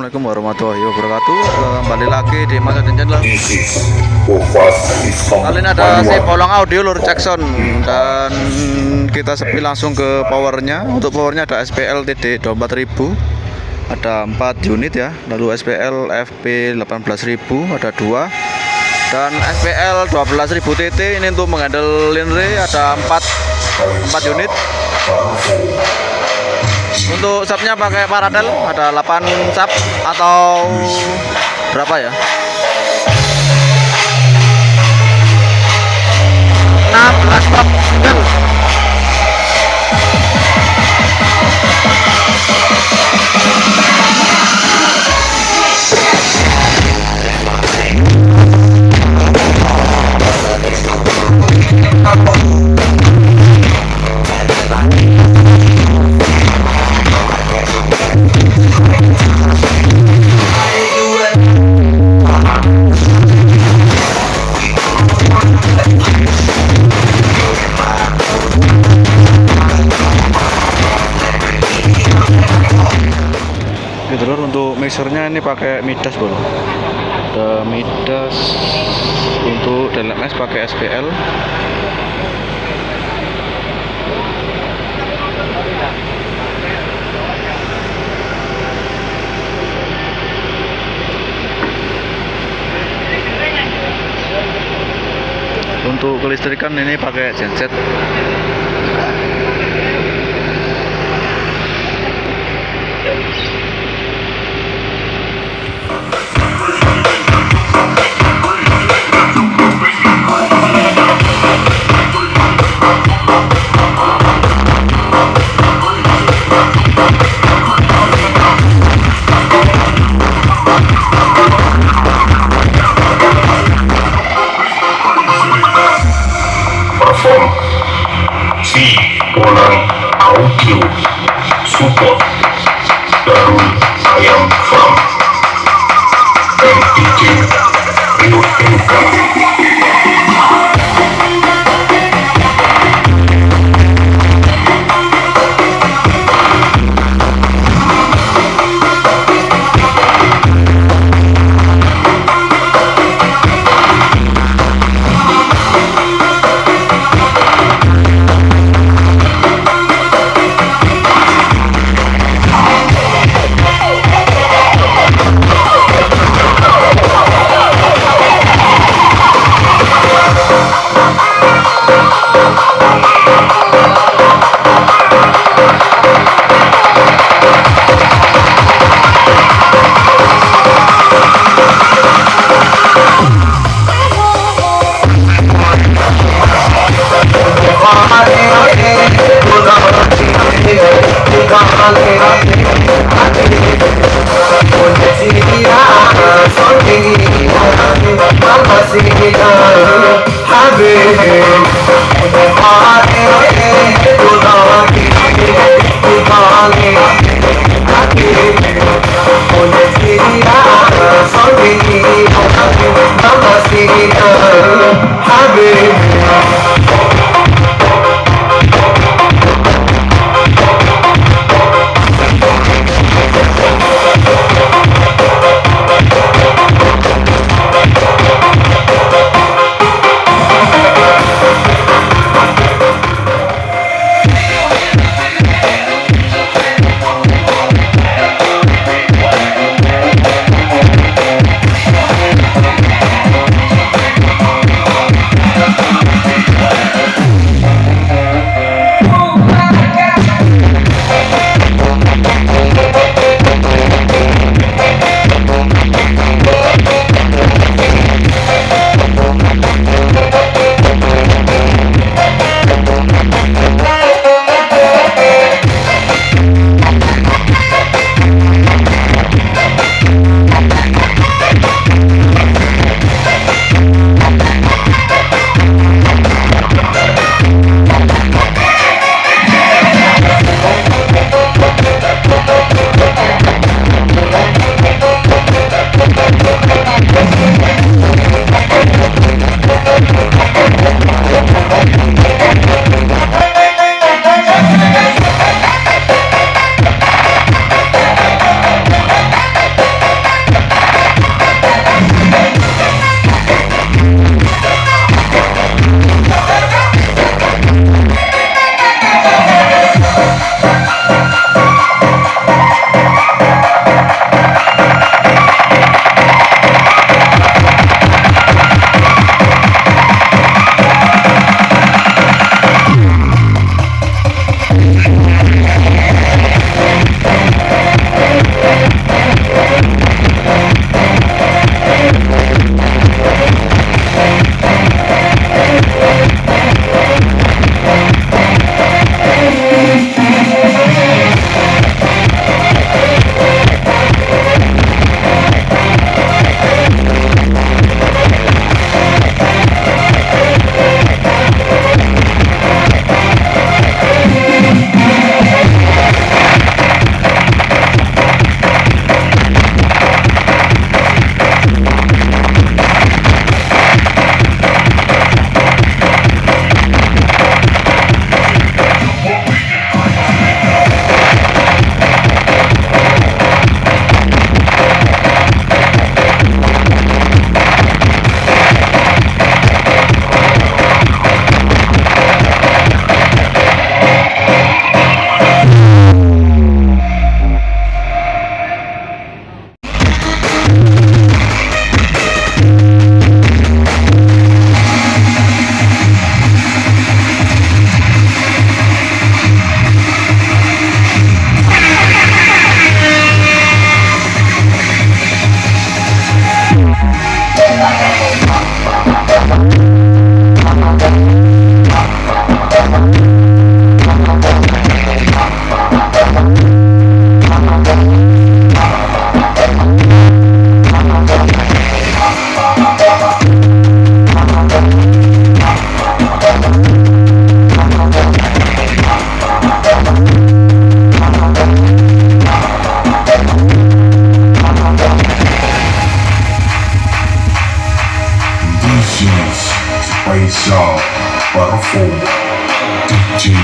Assalamualaikum warahmatullahi wabarakatuh. Kembali lagi di Mas Adin channel. Kali ini ada si bolang audio lur Jackson, dan kita sepi langsung ke powernya. Untuk powernya ada SPL TD 24000, ada 4 unit ya. Lalu SPL FP 18000 ada 2, dan SPL 12000 TT ini untuk menghandle linre ada 4 unit. Untuk subnya pakai paratel, ada 8 sub atau berapa ya? 16 sub. Untuk mixernya ini pakai Midas bro, ada Midas. Untuk DLMS pakai SPL. Untuk kelistrikan ini pakai genset. Si bolang audio support dari ayam farm dan DJ Rio Inka. spesial Parfum DJ